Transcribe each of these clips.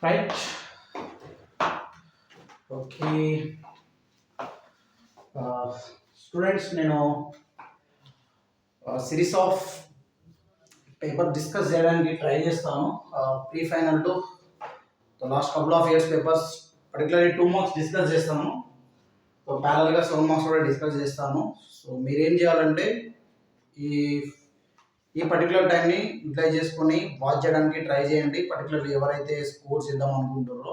Right. Okay students, నేను series of paper discuss చేయడానికి try చేస్తాను. Pre final to last couple of years papers, particularly 2 marks discuss చేస్తాను. So ప్యారల్గా 7 marks కూడా discuss చేస్తాను. So మీరేం చేయాలంటే ఈ ఈ పర్టికులర్ టైంని యూటిలైజ్ చేసుకొని వాచ్ చేయడానికి ట్రై చేయండి. పర్టికులర్లీ ఎవరైతే స్కోర్ చేద్దాం అనుకుంటారో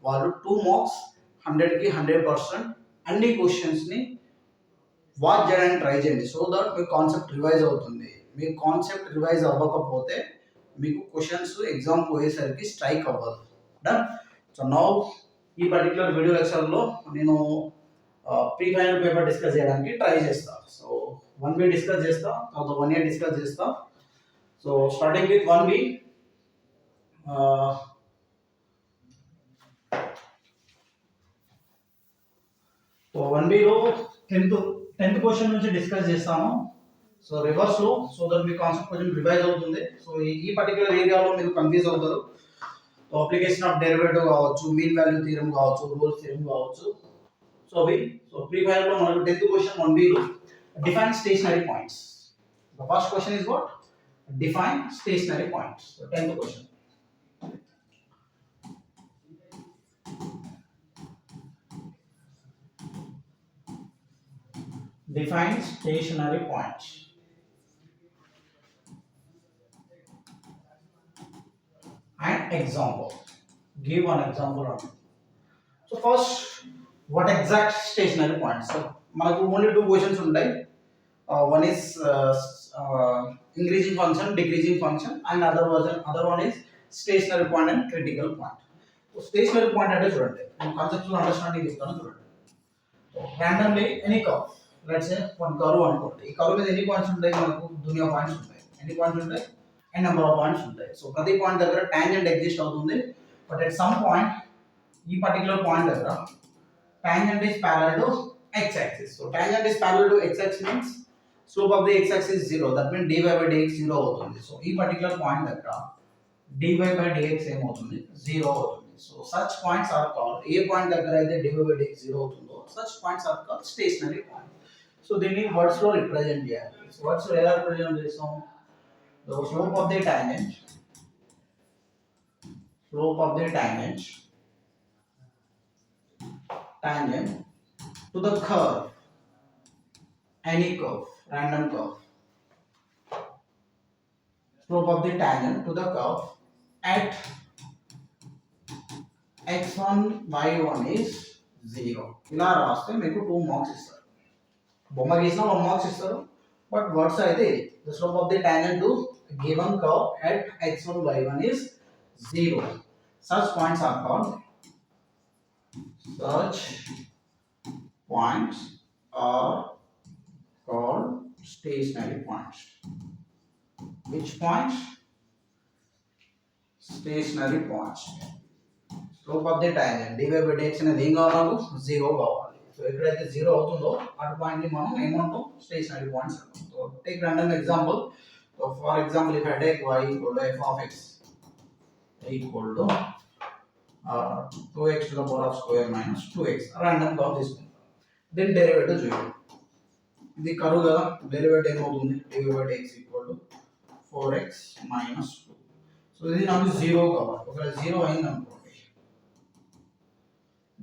వాళ్ళు 2 మార్క్స్ 100కి 100% అన్ని క్వశ్చన్స్ని వాచ్ చేయడానికి ట్రై చేయండి. సో దట్ మీ కాన్సెప్ట్ రివైజ్ అవుతుంది. మీ కాన్సెప్ట్ రివైజ్ అవ్వకపోతే మీకు క్వశ్చన్స్ ఎగ్జామ్ పోయేసరికి స్ట్రైక్ అవ్వదు. డన్. సో నౌ ఈ పర్టికులర్ వీడియో లెక్చర్లో నేను ప్రీ ఫైనల్ పేపర్ డిస్కస్ చేయడానికి ట్రై చేస్తాను. సో 1B డిస్కస్ చేస్తా, తర్వాత 1A డిస్కస్ చేస్తా. So starting with 1B. So 1Bలో 10th క్వశ్చన్ నుంచి డిస్కస్ చేస్తాను. సో రివర్స్లో, సో దట్ మీ కాన్సెప్ట్ కొంచెం రివైజ్ అవుతుంది. సో ఈ పర్టికులర్ ఏరియాలో మీరు కన్ఫ్యూజ్ అవుతారు. అప్లికేషన్ ఆఫ్ డెరివేటివ్ కావచ్చు, మీన్ వాల్యూ థియరం కావచ్చు, రోల్స్ థియరం కావచ్చు. సో ప్రీ ఫైనల్లో మనకు 10th క్వశ్చన్ 1Bలో define stationary points. The first question is what? Define stationary points. So 10th question. Define stationary points. And example. Give one example on it. So first, what exact stationary points? So మనకు only 2 questions ఉంటాయి. One is increasing function, decreasing function, and other one is stationary point and critical point. So stationary point అంటే చూడండి, నేను conceptual understanding చెప్తాను చూడండి. So randomly any curve, let's say one curve అనుకోండి. ఈ curve మీద ఎన్ని పాయింట్స్ ఉంటాయి? మనకు దునియా పాయింట్స్ ఉంటాయి. ఎన్ని పాయింట్స్ ఉంటాయి? n నెంబర్ ఆఫ్ పాయింట్స్ ఉంటాయి. సో ప్రతి పాయింట్ దగ్గర టాంజెంట్ ఎగ్జిస్ట్ అవుతుంది. బట్ ఎట్ సమ్ పాయింట్, ఈ పర్టికులర్ పాయింట్ దగ్గర tangent is parallel to x-axis. So tangent is parallel to x-axis means slope of the x-axis is 0. That means dy by dx 0 అవుతుంది. So ఈ particular point దగ్గర dy by dx ఏమవుతుంది? 0 అవుతుంది. So such points are called, A point దగ్గర అయితే dy by dx 0 అవుతుందో such points are called stationary point. So దీన్ని words లో రిప్రజెంట్ చేయాలి. సో వర్డ్స్ లో ఎలా రిప్రజెంట్ చేస్తాం? The slope of the tangent to the curve, any curve, random curve, slope of the tangent to the curve at x1 y1 is 0. ఇలా రాస్తే మీకు 2 marks ఇస్తారు. బొమ్మ గీసిన 1 మార్క్స్ ఇస్తారు. బట్ వర్డ్స్ అయితే the slope of the tangent to given curve at x1 y1 is 0. Such points are called stationary points. Which points? Stationary points. Slope of the tangent dy by dx అనేది ఏం కావాలి? నాకు 0 కావాలి. So ఎక్కడైతే 0 అవుతుందో అటు point ని మనం ఏమంటాం? స్టేషనరీ పాయింట్స్ అంటాం. So take random example. So for example, if I take y equal to f of x equal to 2x to the power of square minus 2x, random curve తీసుకుంటాం. Then derivative చూడండి. ఇది curve కదా, derivative ఏమవుతుంది? dy by dx equal to 4x minus 2. So ఇది నాకు 0 కావాలి. ఒకవేళ 0 అయింది అనుకోండి,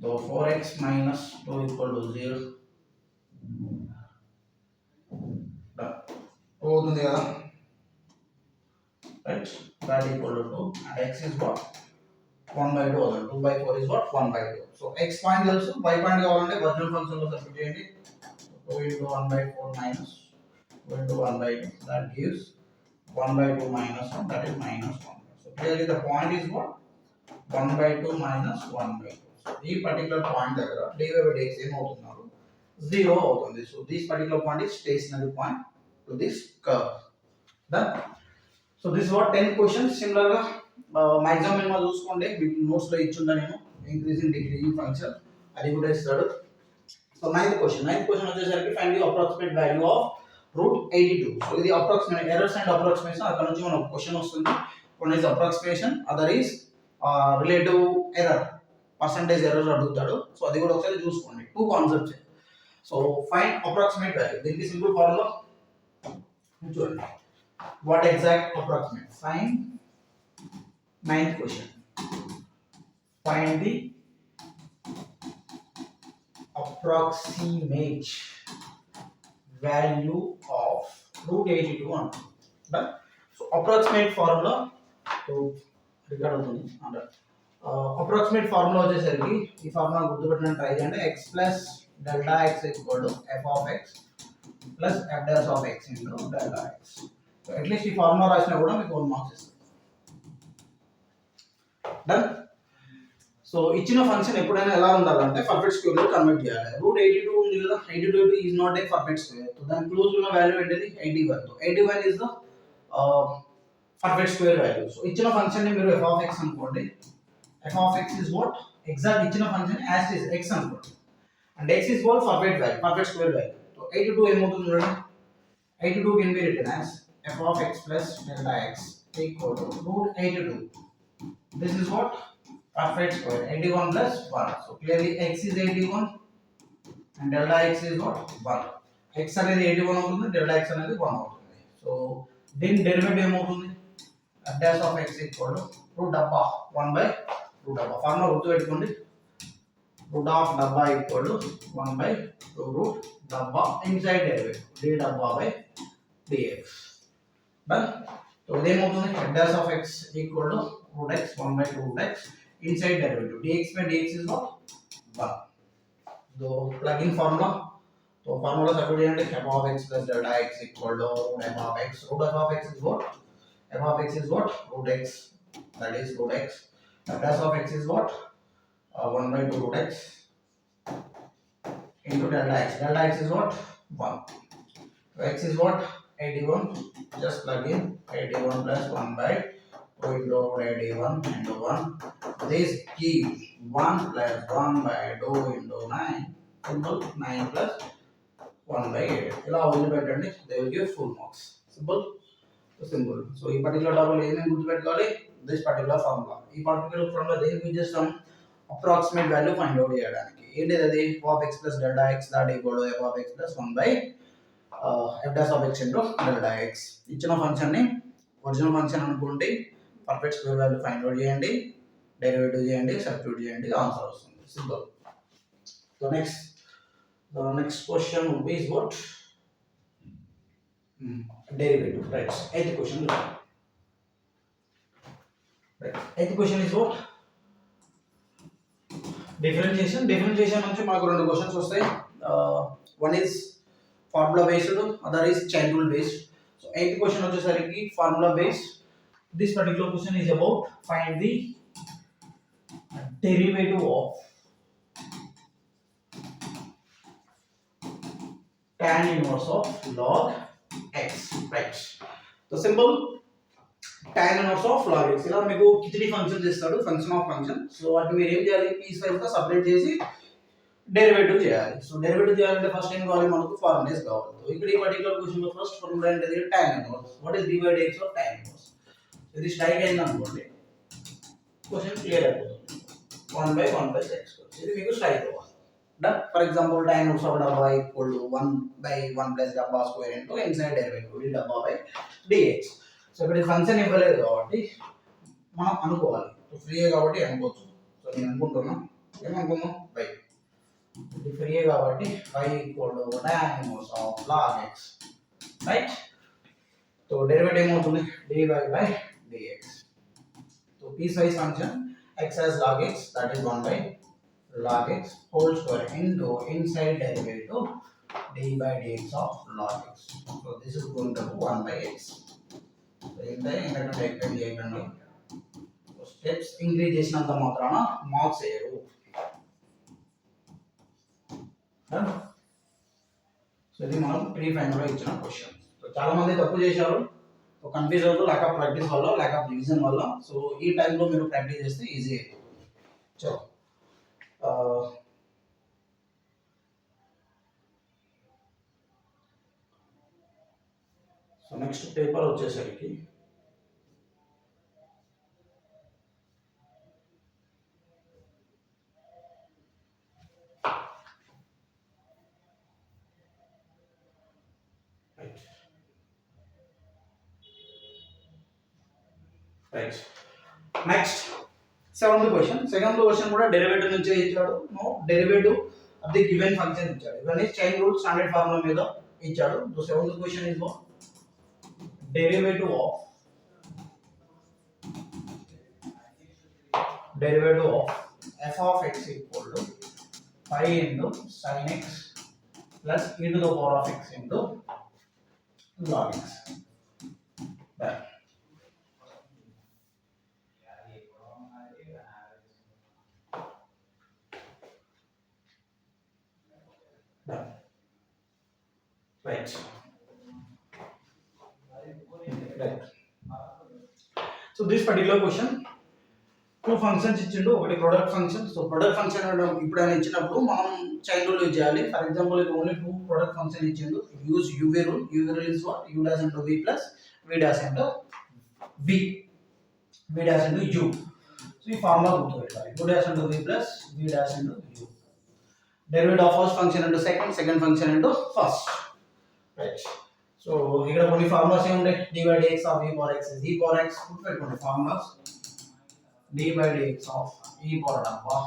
దో 4x minus 2 equal to 0 అవుతుంది కదా, right? that equal to 2 and x is what? 1/2 అవుతుంది. 2/4 is what? 1/2. So x point తెలుసు, y పాయింట్ కావాలంటే ఒరిజినల్ ఫంక్షన్ లో సబ్స్టిట్యూట్ చేయండి. 2 into 1/4 minus 2 into 1/2, that gives 1/2 minus 1, that is minus 1. So clearly the point is what? 1/2 minus 1/2. So ఈ particular point దగ్గర dy by dx ఏమవుతున్నారు? 0 అవుతుంది. So this particular point is stationary point to this curve. Done. So this is what 10th question. Similar గా maximum minimum చూసుకోండి, మీకు notes లో ఇచ్చుంటా నేను. Increasing decreasing function అది కూడా ఇస్తాడు. సో 9th క్వశ్చన్ వచ్చేసరికి find the approximate value of √82. So ఇది అప్రాక్సిమేట్ ఎర్రర్స్ అండ్ అప్రాక్సిమేషన్, అక్కడ నుంచి మనకు క్వశ్చన్ వస్తుంది. One is approximation, other is relative error percentage error అడుగుతాడు. సో అది కూడా ఒకసారి చూసుకోండి. 2 concepts. So find approximate value. దీనికి సింపుల్ ఫార్ములా చూడండి. What exact approximate? Find 9th question. Find the approximate value of root 82 అంటారు. Done. So approximate formula record అవుతుంది అంటే అప్రాక్సిమేట్ ఫార్ములా వచ్చేసరికి ఈ ఫార్ములా గుర్తుపెట్టడానికి ట్రై చేయండి. x plus delta x equal to f of x plus f dash of x into delta x. So at least ఈ formula రాసినా కూడా మీకు 1 మార్క్స్ ఇస్తుంది. డన్. సో ఇచ్చిన ఫంక్షన్ ఎప్పుడైనా ఎలా ఉండాలంటే పర్ఫెక్ట్ స్క్వేర్ లో కన్వర్ట్ చేయాలి. రూట్ 82 ఉంది కదా, 82 is not a perfect square. So దాని క్లోజ్ ఉన్న వాల్యూ ఏంటిది? 81. So 81 is the perfect square value. So ఇచ్చిన ఫంక్షన్ ని మీరు f ఆఫ్ x అనుకోండి. f of x is what? Exact ఇచ్చిన ఫంక్షన్ యాజ్ ఇస్ x అనుకోండి. And x is what? Perfect value, perfect square value. So 82 ఏమవుతుంది చూడండి. 82 can be written as f of x plus delta x equal to root 82. This is what? Perfect square. 81 plus 1. So clearly x is 81 and delta x is what? 1. X అనేది 81 అవుతుంది, delta x అనేది 1 అవుతుంది. So దీని derivative ఏమవుతుంది? f dash of x equal to root డబ్బా 1 by root డబ్బా. Formula గుర్తుపెట్టుకోండి. root of డబ్బా equal to 1 by 2 root డబ్బా inside derivative d డబ్బా by dx. Done. So ఇదేమవుతుంది? f dash of x equal to root x 1 by 2 root x inside derivative dx by dx is what? 1. So plug in formula. So formula substitute చేయండి. f of x plus delta x equal to root f of x. Root f of x is what? f of x is what? Root x. That is root x. f dash of x is what? 1 by 2 root x into delta x. Delta x is what? 1. So x is what? 81. Just plug in 81 plus 1 by 2 into 81 into 1. This gives 1 plus 1 by 2 into 9. Simple. 9 plus 1 by 8. ఇలా వదిలిపెట్టండి. They will give full marks. Simple. Simple. So ఈ particular double ఏమేమి గుర్తుపెట్టుకోవాలి? This particular formula. ఈ particular formula దేనికి use చేస్తాం? Approximate value find out చేయడానికి. ఏంటిది అది? f of x plus delta x that equal to f of x plus 1 by f dash of x into delta x. ఇచ్చిన function ని original function అనుకుంటే perfect square value find out చేయండి, derivative చేయండి, substitute చేయండి, answer వస్తుంది. Simple. So next question is what? Derivative. Right. 8th question. Right. 8th question is what? Differentiation. Differentiation నుంచి మనకు రెండు క్వశ్చన్స్ వస్తాయి. One is formula based, other is chain rule based. So 8th question వచ్చేసరికి formula based. This particular question is about find the derivative of tan inverse of log x. Right. So simple. Tan inverse of log x. ఇలా మీకు khichdi function చేస్తాడు, function of function. So వాటిని మీరు ఏం చేయాలి? Piece wise గా separate చేసి derivative చేయాలి. సో డెరివేటివ్ చేయాలంటే ఫస్ట్ ఏం కావాలి? మనకు ఫార్ములాస్ కావాలి. సో ఇక్కడ ఈ పర్టికులర్ క్వశ్చన్ లో ఫస్ట్ ఫార్ములా ఏంటిది? tan inverse. What is dy dx of tan inverse? ఇది స్ట్రైక్ అయింది అనుకోండి, క్వశ్చన్ క్లియర్ అయిపోతుంది. 1 by 1 by x. ఇది మీకు స్ట్రైక్ అవ్వాలి. Done. For example tan inverse of డబ్బా ఈక్వల్ టు 1 by 1 plus డబ్బా square into inside derivative d డబ్బా by dx. సో ఇక్కడ ఫంక్షన్ ఇవ్వలేదు కాబట్టి మనం అనుకోవాలి. సో ఫ్రీ కాబట్టి అనుకోవచ్చు. సో నేను అనుకుంటున్నా, ఏమనుకున్నాం? y. ఇది ఫ్రీ కాబట్టి y equal to tan inverse of log x. Right. So derivative ఏమవుతుంది? dy by dx. So piecewise function x as log x, that is 1 by log x whole square into inside derivative d by dx of log x. So this is going to be 1 by x. So ఇంతకంటే extend చేయకండి. Steps increase చేసినంత మాత్రాన marks వేయరు. So ఇది మనం pre final లో ఇచ్చిన question. So చాలా మంది తప్పు చేశారు. కన్ఫ్యూజ్ అవుతూ ల్యాక్ ఆఫ్ ప్రాక్టీస్ వల్ల, ల్యాక్ ఆఫ్ రివిజన్ వల్ల. సో ఈ టైంలో మీరు ప్రాక్టీస్ చేస్తే ఈజీ అయిపోతుంది. చలో. సో నెక్స్ట్ పేపర్ వచ్చేసరికి right. Next seventh question. Second question కూడా డెరివేటివ్ నుంచే ఇచ్చాడు. No derivative of the given function ఇచ్చాడు. ఇవన్నీ చైన్ రూల్ స్టాండర్డ్ ఫార్ములా మీద ఇచ్చాడు. So seventh question is derivative of f of x equal to pi into sin x plus e to the power of x into log x. Done. Done. Right. Right. So this particular question, two functions ఇచ్చిండు. ఒకటి product function. So product function ఇప్పుడైనా ఇచ్చినప్పుడు మనం chain rule use చేయాలి. For example ఇది only two product function ఇచ్చిండు. Use UV rule. UV rule is what? U dash into V plus V dash into V, V dash into U. So ఈ formula గుర్తుపెట్టాలి. U dash into V plus V dash into U. Derivative of first function into second, second function into first. Right. So ఇక్కడ కొన్ని formulas ఏముండే? dy dx of e power x is e power x. గుర్తుపెట్టుకోండి formulas. dy dx of e power dabba,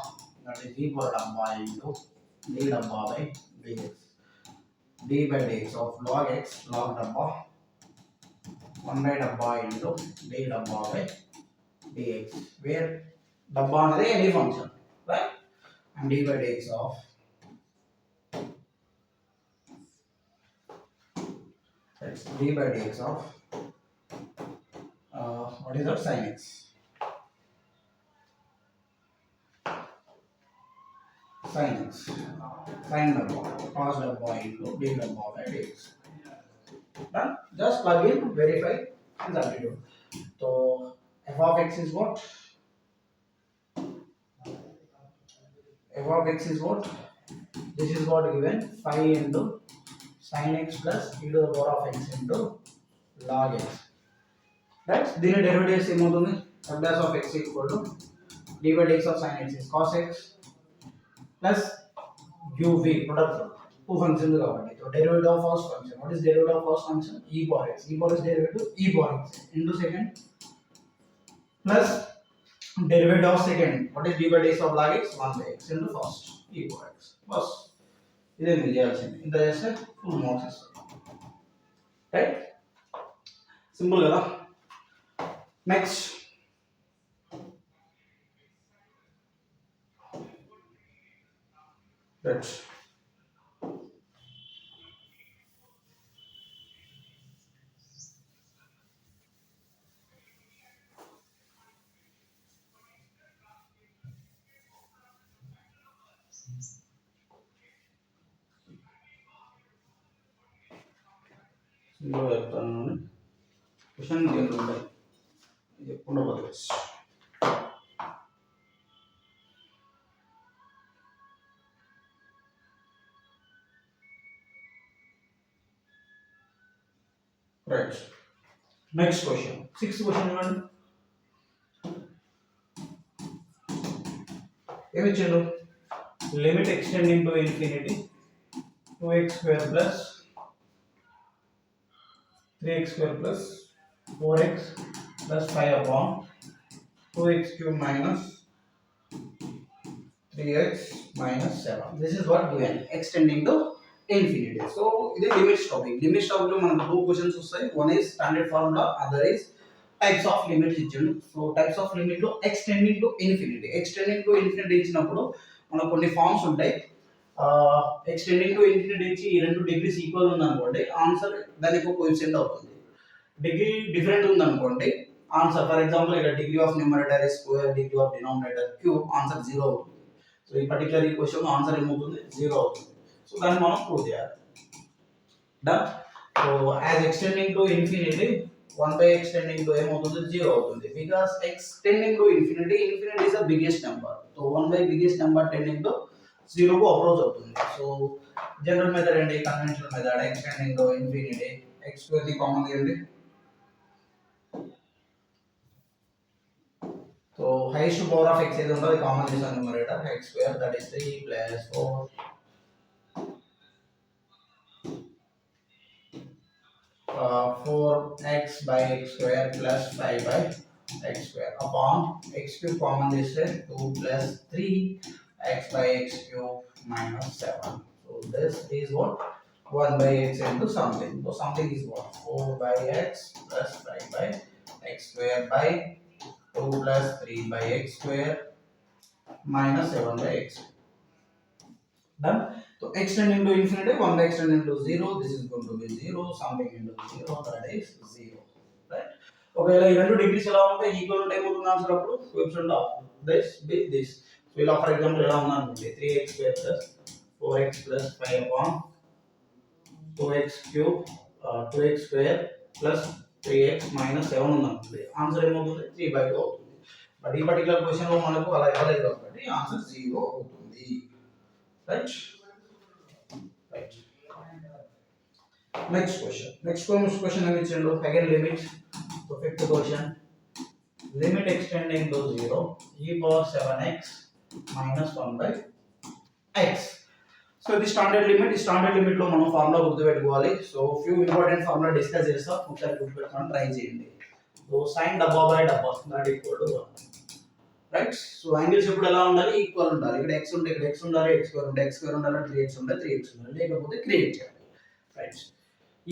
that is e power dabba into d dabba by dx. dy dx of log x, log dabba 1 by dabba into d dabba by dx, where dabba is any function, right? And dy dx of dy dx of what is that? Sin x. Sin x, sin dabba, cos dabba into d dabba by dx. Done. Just plug in, verify, and substitute. So f of x is what? F of x is what? This is what given, 5 into sin x plus e to the power of x into log x. Right? Then derivative is equal f dash of x equal to dy dx of sin x is cos x plus uv, product two functions కాబట్టి. So derivative of first function, what is derivative of first function? E power x. E power x derivative e power x into second plus derivative of second, what is dy dx of log x? 1 by x into first e power x. Bus ఇదే మీరు చేయాల్సింది. ఇంత చేస్తే full marks ఇస్తారు. Right, simple కదా. Next right, ఇందులో చెప్తాను. Question దీంట్లో ఉంటాయి, చెప్పుకుంటూ పోతుంది. Right, next question, sixth question చూడండి. ఏమి ఇచ్చాడు? Limit extending to infinity 2x square plus 3x square plus 4x plus 5 upon 2x cube minus 3x minus 7. This is what given, extending to infinity. So ఇది limits topic. Limits topic లో మనకు two questions వస్తాయి. One is standard formula, other is types of limits ఇచ్చిండు. So types of limit లో extending to infinity, extending to infinity ఇచ్చినప్పుడు మనకు కొన్ని forms ఉంటాయి. ఎక్స్టెండింగ్ టు ఇన్ఫినిటీ ఇచ్చి ఈ రెండు డిగ్రీస్ ఈక్వల్ ఉందనుకోండి, ఆన్సర్ దానికి కోఎఫిషియంట్ అవుతుంది. డిగ్రీ డిఫరెంట్ ఉందనుకోండి, ఆన్సర్ ఫర్ ఎగ్జాంపుల్ ఇక్కడ degree of numerator is square, degree of denominator cube, answer 0 అవుతుంది. సో ఈ పర్టికులర్ ఈక్వేషన్ ఆన్సర్ ఏమవుతుంది? 0 అవుతుంది. సో దాన్ని మనం ప్రూవ్ చేయాలి. Done. So as extending to infinity 1 by extending to ఏమవుతుంది? 0 అవుతుంది. Because extending to infinity, infinity is the biggest number. So 1 by biggest number tending to 0 కు అప్రోచ్ అవుతుంది. సో జనరల్ మెథడ్ అండి, conventional method, extending to infinity. x square ది common తీయండి. So highest power of x ఏది ఉందో అది common చేసాను numerator, x square that is 3 ప్లస్ 4 4x by x square plus 5 by x square upon x cube common is 2 plus 3 x by x cube minus 7. So this is what 1 by x into something. So something is what 4 by x plus 5 by x square by 2 plus 3 by x square minus 7 by x. Done. So x tend into infinity, 1 by x tend into 0. This is going to be 0. Something into 0, that is 0. Right? ఒకవేళ ఈ రెండు degrees ఎలా ఉంటాయి equal ఉంటే ఏమవుతుంది answer అప్పుడు coefficient of this be this so ఇలా for example ఎలా ఉంది అనుకోండి 3x square plus 4x plus 5 upon 2x cube 2x square plus 3x minus 7 ఉంది అనుకోండి ఆన్సర్ ఏమవుతుంది 3/2 అవుతుంది బట్ ఈ పర్టికులర్ క్వశ్చన్ లో మనకు అలా ఇవ్వలేదు కాబట్టి ఆన్సర్ 0 అవుతుంది రైట్ రైట్ నెక్స్ట్ క్వశ్చన్ ఏమి ఇచ్చిండు again limit so fifth question limit extending to 0 e power 7x minus 1 by x. So ఇది స్టాండర్డ్ లిమిట్. ఈ స్టాండర్డ్ లిమిట్ లో మనం ఫార్ములా గుర్తుపెట్టుకోవాలి. So few important formula discuss చేస్తాం, ఒకసారి గుర్తుపెట్టుకోవడానికి ట్రై చేయండి. సో sin డబ్బా బై డబ్బా that equal to 1 right. So angles ఇప్పుడు ఎలా ఉండాలి ఈక్వల్ ఉండాలి. ఇక్కడ x ఉంటే ఇక్కడ x ఉండాలి, x స్క్వేర్ ఉంటే x స్క్వేర్ ఉండాలి, 3x ఉంటే 3x ఉండాలి, లేకపోతే క్రియేట్ చేయాలి రైట్.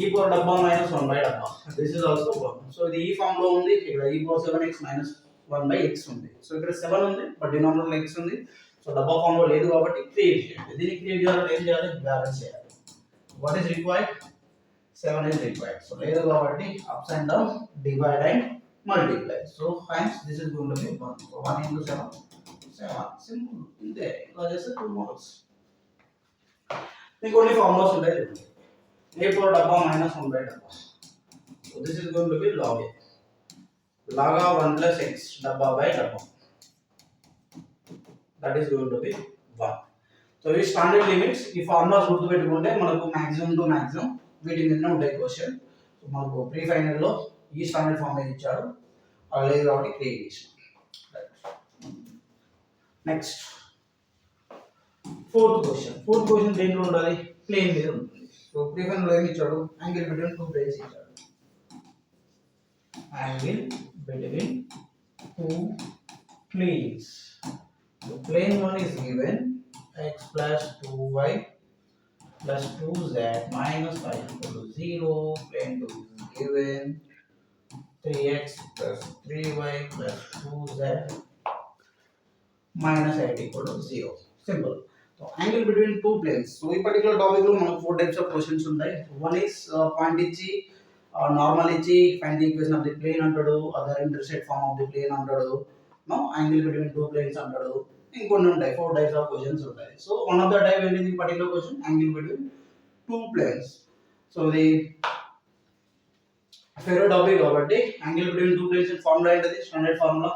e పవర్ డబ్బా మైనస్ 1 బై డబ్బా దిస్ ఇస్ ఆల్సో 1. సో ఇది ఈ ఫామ్ లో ఉంది. ఇక్కడ e power 7x minus 1 by x ఉంది. సో ఇక్కడ 7 ఉంది బట్ డినామినేటర్ లో x ఉంది. సో డబ్బా ఫామ్ లో లేదు కాబట్టి క్రియేట్ చేయండి. దీన్ని క్రియేట్ చేయాలంటే ఏం చేయాలి బ్యాలెన్స్ చేయాలి. What is required 7 is required. So లేదు కాబట్టి ups and down divide and multiply. So hence this is going to be 1. So 1 into 7 7 simple ఇంతే. ఇలా చేస్తే 2 marks. మీకు కొన్ని ఫార్ములాస్ ఉంటాయి చూడండి. a పవర్ డబ్బా మైనస్ 1 బై డబ్బా. So this is going to be log a. log of 1 plus x డబ్బా బై డబ్బా. That is going to be 1. So ఈ స్టాండర్డ్ లిమిట్స్ ఈ ఫార్ములాస్ గుర్తుపెట్టుకుంటే మనకు మాక్సిమం టు మాక్సిమం వీటి మీద ఉంటాయి క్వశ్చన్. సో మనకు ప్రీ ఫైనల్ లో ఈ స్టాండర్డ్ ఫార్మ్ ఇచ్చాడు, అలా లేదు కాబట్టి క్రియేట్ చేసాం. నెక్స్ట్ ఫోర్త్ క్వశ్చన్ దేంట్లో ఉండాలి ప్లేన్ మీద ఉంటుంది. సో ప్రీ ఫైనల్ లో ఏమి ఇచ్చాడు యాంగిల్ బిట్వీన్ టూ ప్లేన్స్ ఇచ్చాడు. Angle between two planes. So plane 1 is given x plus 2y plus 2z minus 5 equal to 0. Plane 2 is given 3x plus 3y plus 2z minus 8 equal to 0. Simple. So angle between two planes. So in particular topic lo manaku four types of questions untai. One is point ichi normal ichi find the equation of the plane antadu, other intersect form of the plane antadu, no angle between two planes antadu. ఇంకొన్ని ఉంటాయి 4 types of questions ఉంటాయి. So one of the type ఏంటిది particular question angle between two planes. So ఇది favourite topic కాబట్టి angle between two planes formula ఏంటిది standard formula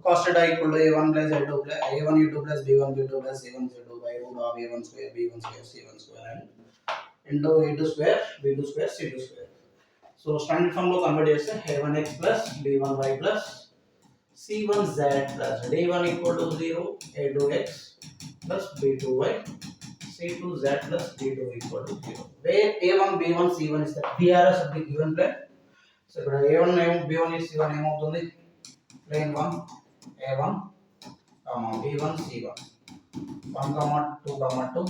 cos θ equal to a1 plus a2 plus a1 a2 plus b1 b2 plus c1 c2 by root of a1 square b1 square c1 square and into a2 square b2 square c2 square. So standard form లో convert చేస్తే a1x plus b1y plus c1z plus d1 equal to 0 a2x plus b2y c2z plus d2 equal to 0 where a1 b1 c1 is the PRS of the given plane. So ఇక్కడ a1 b1 is c1 ఏమవుతుంది plane 1 a1 b1 c1 1 2 2.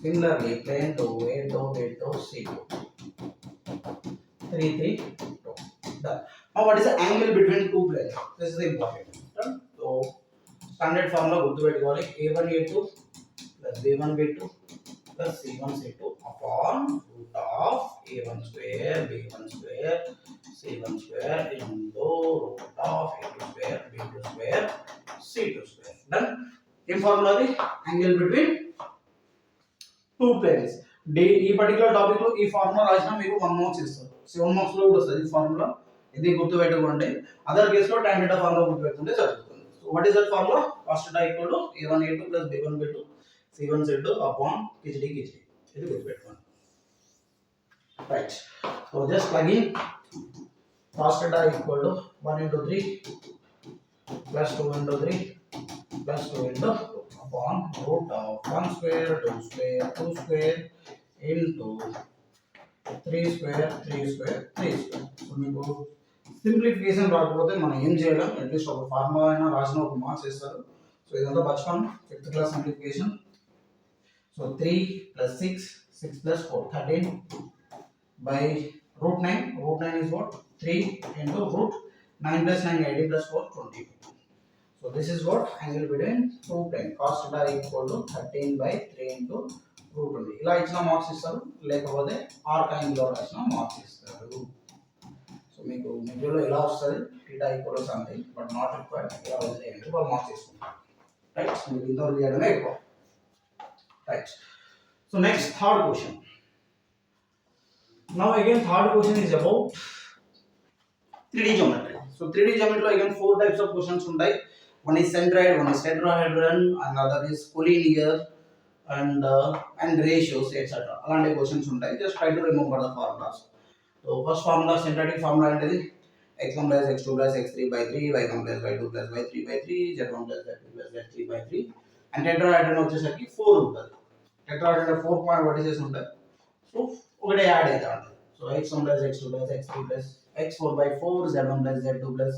Similarly plane 2 a2 b2 c2 3 3 2. Done. Now what is the angle between two planes? This is important. So standard formula గుర్తుపెట్టుకోవాలి a1 a2 plus b1 b2 plus c1 c2 upon root of a1 square b1 square c1 square into root of a2 square b2 square c2 square. Done. In formula the angle between two planes. ఈ particular topic లో ఈ formula రాసినా మీకు 1 marks ఇస్తారు. 7 marks లో కూడా వస్తుంది ఈ ఫార్ములా. ఇది గుర్తుపెట్టుకోండి. అదర్ కేస్ లో tan θ ఫార్ములా గుర్తుపెట్టుకుంటే సరిపోతుంది. So what is that formula cos θ equal to a1 a2 plus b1 b2 c1 c2 upon kgd ఇది గుర్తుపెట్టుకోండి right. So just plug in cos θ equal to 1 into 3 plus 2 into 3 plus 2 into 2 upon root of 1 square 2 square 2 square into 3 square 3 square 3 square. So మీకు simplification రాకపోతే మనం ఏం చేయలేం, at least ఒక formula అయినా రాసిన ఒక మార్క్స్ ఇస్తారు. సో ఇదంతా మర్చిపోండి, 5th class simplification. So 3 + 6, 6 + 4, 13 by √9. √9 is what? 3 into √9 + 9, 18 + 4, 20. So this is what? Angle between two planes. Cos theta equal to 13/3 into √20. ఇలా ఇచ్చిన మార్క్స్ ఇస్తారు, లేకపోతే ఆర్క్ యాంగిల్లో రాసిన మార్క్స్ ఇస్తారు. సో మీకు మిడిల్లో ఇలా వస్తుంది, θ equal to something, but not required. ఇలా వదిలేయండి, వాళ్ళు మార్క్స్ తీసుకుంటారు. రైట్, మీకు ఇంతవరకు చేయడమే ఎక్కువ. Right. So next third question. Now again third question is about 3D geometry. So 3D geometry again 4 types of questions ఉంటాయి. One is centroid, one is tetrahedron, another is collinear and ratios etc. అలాంటి questions ఉంటాయి. Just try to remember the formulas. So first formula, centroidic formula ఏంటిది? x1 + x2 + x3/3, y1 + y2 + y3/3, z1 + z2 + z3/3. and tetrahedron వచ్చేసరికి 4 ఉంటుంది. tetrahedron 4 point vertices ఉంటాయి. So ఒకటే add అవుతా ఉంటుంది. So x1 + x2 + x3 + x4/4, z1 + z2 +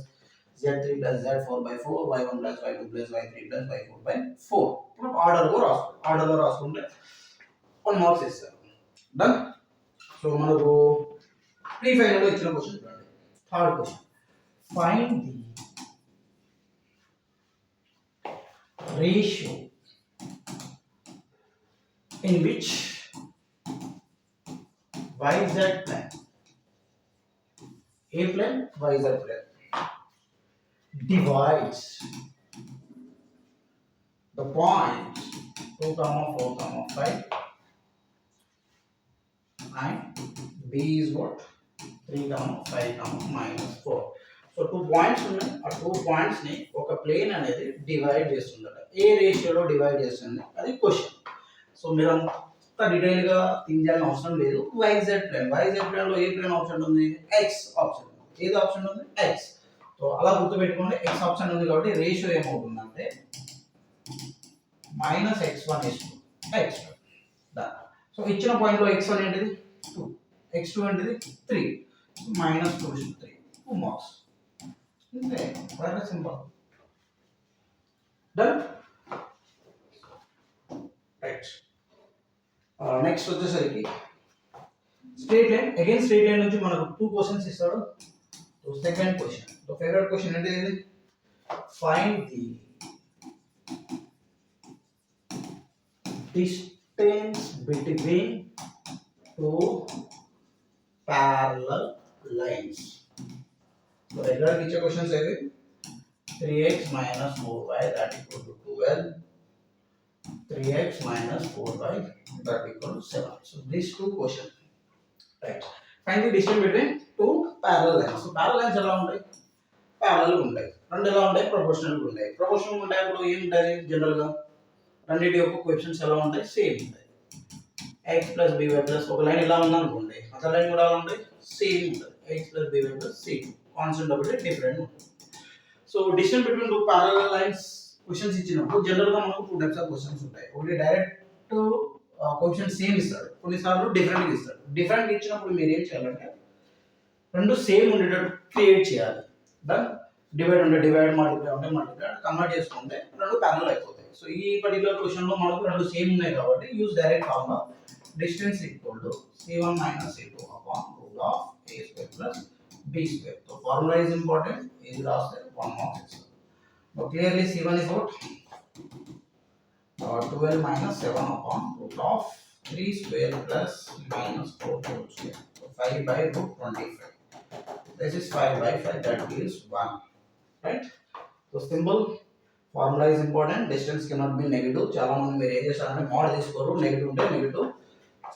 z3 + z4/4, y1 + y2 + y3 + y4/4. ఇప్పుడు ఆర్డర్లో రాసుకుంటే 1 మార్క్స్ ఇస్తారు. డన్. సో మనకు ప్రీ ఫైనల్లో ఇచ్చిన క్వశ్చన్ చూడండి. Third question, find the ratio in which yz plane, a plane, yz plane divides the points 2, 4, 5 and b is what? 3, 5, -4. So 2 points ఉన్నాయి. ఆ 2 పాయింట్స్ ని ఒక ప్లేన్ అనేది డివైడ్ చేస్తుందట. ఏ రేషియోలో డివైడ్ చేస్తుంది అది క్వశ్చన్. సో మీరు అంత డీటెయిల్ గా థింక్ చేయాల్సిన అవసరం లేదు. YZ ప్లేన్ లో ఏ ప్లేన్ ఆప్షన్ ఉంది? X ఆప్షన్ ఉంది. ఏది ఆప్షన్ ఉంది? X. సో అలా గుర్తుపెట్టుకోండి, X ఆప్షన్ ఉంది కాబట్టి రేషియో ఏమవుతుందంటే -x1:2 x2. సో ఇచ్చిన పాయింట్ లో x1 ఏంటిది? 2, x2 ఏంటిది? 3. -2:3, 2 మార్క్స్. ఇంతే, very simple. Done. Right. Next వచ్చేసరికి straight line. Again straight line నుంచి మనకు 2 క్వశ్చన్స్ ఇస్తాడు. So second question, so favourite question అంటే ఇది, find the distance between 2 parallel lines. So regular ఇచ్చే క్వశ్చన్స్ ఏవి? 3x - 4y that equal to 12, 3x - 4y that equal to 7. So these 2 questions. Right. Find the distance between 2 parallel lines. So parallel lines ఎలా ఉంటాయి? parallel ఉంటాయి. రెండు ఎలా ఉంటాయి? proportional ఉంటాయి. proportional ఉంటాయి అప్పుడు ఏం ఉంటాయి? జనరల్ గా రెండిటి యొక్క కోఎఫిషియెంట్స్ ఎలా ఉంటాయి? సేమ్ ఉంటాయి. x + by + ఒక లైన్ ఇలా ఉంది అనుకోండి, అసలు లైన్ కూడా ఎలా ఉంటాయి? సేమ్ ఉంటుంది. x + by + same. కాన్స్టెంట్ ఒకటి డిఫరెంట్ ఉంటుంది. So distance between 2 parallel lines questions ఇచ్చినప్పుడు జనరల్ గా మనకు 2 టైప్స్ ఆఫ్ క్వశ్చన్స్ ఉంటాయి. ఒకటి డైరెక్ట్ క్వశ్చన్ సేమ్ ఇస్తాడు, కొన్నిసార్లు డిఫరెంట్ ఇస్తాడు. డిఫరెంట్ ఇచ్చినప్పుడు మీరు ఏం చేయాలంటే రెండు సేమ్ ఉండేటట్టు క్రియేట్ చేయాలి. డన్. డివైడ్ ఉంటే డివైడ్, మల్టిప్లై ఉంటే మల్టిప్లై, కన్వర్ట్ చేసుకుంటే రెండు ప్యారలల్ అయిపోతాయి. సో ఈ పర్టికులర్ క్వశ్చన్ లో మనకు రెండు సేమ్ ఉన్నాయి కాబట్టి use direct formula. Distance equal to c1 - c2 upon √a² + b². So formula is important. ఇది రాస్తే 1 మార్క్స్ ఇస్తారు. Now clearly C1 is what? 12 - 7 upon √3² + -4². So 5/√25. This is 5/5, that gives 1. Right? So symbol formula is important. Distance cannot be negative. చాలా మంది మీరు ఏం చేస్తారంటే mode తీసుకోరు, negative ఉంటే నెగిటివ్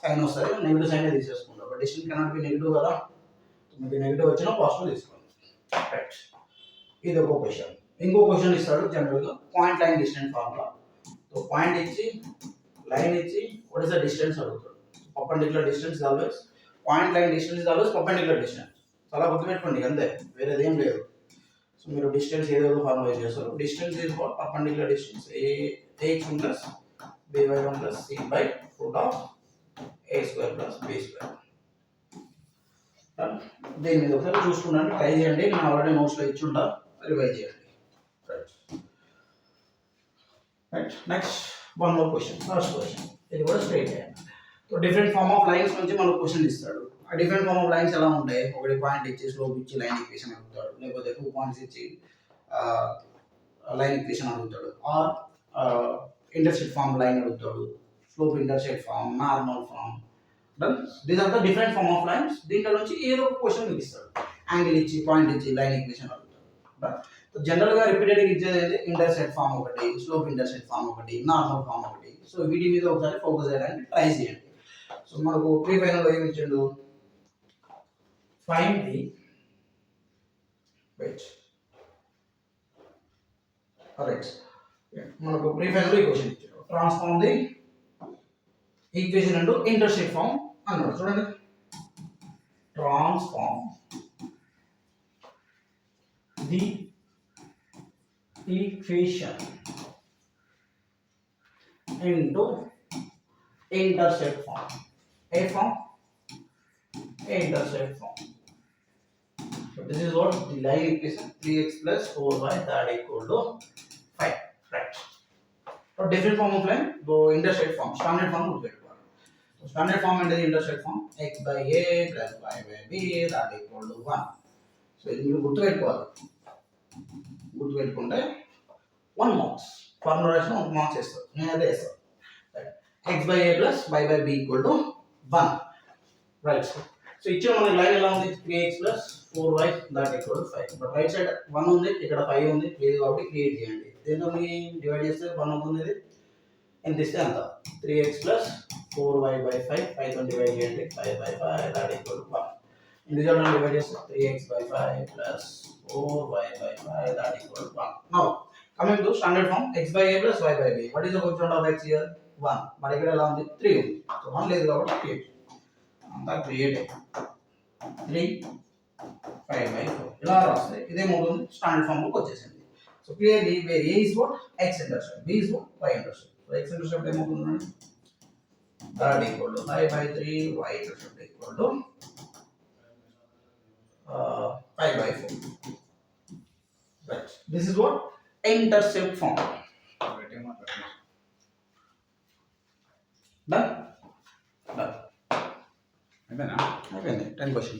సైన్ వస్తుంది, నెగిటివ్ సైన్ తీసేసుకుంటారు. But distance cannot be negative కదా, మీకు నెగిటివ్ వచ్చినా పాజిటివ్ తీసుకోండి. రైట్. ఇది ఒక క్వశ్చన్. ఇంకో క్వశ్చన్ ఇస్తాడు జనరల్ గా, point line distance formula. So point ఇచ్చి లైన్ ఇచ్చి వాట్ ఇస్ ద డిస్టెన్స్ అడుగుతాడు. Perpendicular distance always, point line distance always perpendicular distance. చాలా గుర్తుపెట్టుకోండి, అంతే, వేరేది ఏం లేదు. సో మీరు డిస్టెన్స్ ఏదో ఫార్ములా చేస్తారు. Distance is what? Perpendicular distance ax1 + by1 + c/√a² + b². దీని మీద ఒకసారి చూసుకున్నాను, ట్రై చేయండి. నేను ఆల్రెడీ నోట్స్లో ఇచ్చి ఉంటా, రివైజ్ చేయండి. Right next one more question, first question. ఇది కూడా స్ట్రైట్ చేయండి. So different form of lines నుంచి మనకు క్వశ్చన్ ఇస్తాడు. ఆ డిఫరెంట్ ఫార్మ్ ఆఫ్ లైన్స్ ఎలా ఉంటాయి? ఒకటి పాయింట్ ఇచ్చి స్లోప్ ఇచ్చి లైన్ ఈక్వేషన్ అడుగుతాడు, లేకపోతే 2 పాయింట్స్ ఇచ్చి లైన్ ఈక్వేషన్ అడుగుతాడు, ఆర్ ఇంటర్సెక్ట్ ఫార్మ్ లైన్ అడుగుతాడు, slope intercept form, normal form. These are the different form of lines. దీంట్లో నుంచి ఏదో ఒక క్వశ్చన్ మీకు ఇస్తాడు, యాంగిల్ ఇచ్చి పాయింట్ ఇచ్చి లైన్ ఈక్వేషన్ అడుగుతాడు. జనరల్ గా రిపీటెడ్ ఇచ్చేది ఏంటి? ఇంటర్సెక్ట్ ఫార్మ్ ఒకటి, స్లోప్ ఇంటర్సెక్ట్ ఫార్మ్ ఒకటి, నార్మల్ ఫార్మ్ ఒకటి. సో వీటి మీద ఒకసారి ఫోకస్ చేయడానికి ట్రై చేయండి. సో మనకు ప్రీ ఫైనల్ ఏమి ఇచ్చిండు? Find the weight. కరెక్ట్. మనకు ప్రీ ఫైనల్ ఈ క్వశ్చన్ ఇచ్చాడు, transform the equation into intercept form అన్నాడు. చూడండి, transform the equation into intercept form. A form, intercept form. So this is what the line equation, 3x plus 4y that equal to 5. Right. So different form of line, though intercept form, standard form would get one. So standard form and the intercept form, x by a plus y by b that equal to 1. So ఇది మీరు గుర్తుపెట్టుకోవాలి. గుర్తుపెట్టుకుంటే 1 marks formula రాసిన 1 marks వేస్తారు. నేను అదే వేస్తాను. X by a plus y by b equal to 1. Right. So ఇచ్చిన మనకి లైన్ ఎలా ఉంది? 3x plus 4y that equal to 5. But right side 1 ఉంది, ఇక్కడ 5 ఉంది, లేదు కాబట్టి క్రియేట్ చేయండి. దీంతో డివైడ్ చేస్తే 1 అవుతుంది. ఇది ఎంత ఇస్తే అంత. 3x plus 4y by 5, 5తో divide చేయండి, 5 by 5 that equal to 1. Individual divide చేస్తే 3x by 5 plus 4y by 5 that equal to 1. Now coming to standard form, x by a plus y by b. What is the coefficient of x here? 1. మరి ఇక్కడ ఎలా ఉంది? 3 ఉంది. So 1 లేదు కాబట్టి create. అంతా create 3 5 by 4 ఇలా రాస్తే ఇదేమవుతుంది? స్టాండర్డ్ ఫామ్ లోకి వచ్చేసింది. So clearly where a is what? x intercept, b is what? y intercept. So x intercept ఏమవుతుంది? that equal to 5 by 3, y intercept equal to 5 by 4. Right. This is what? Intercept form. Done? Done. 10 questions.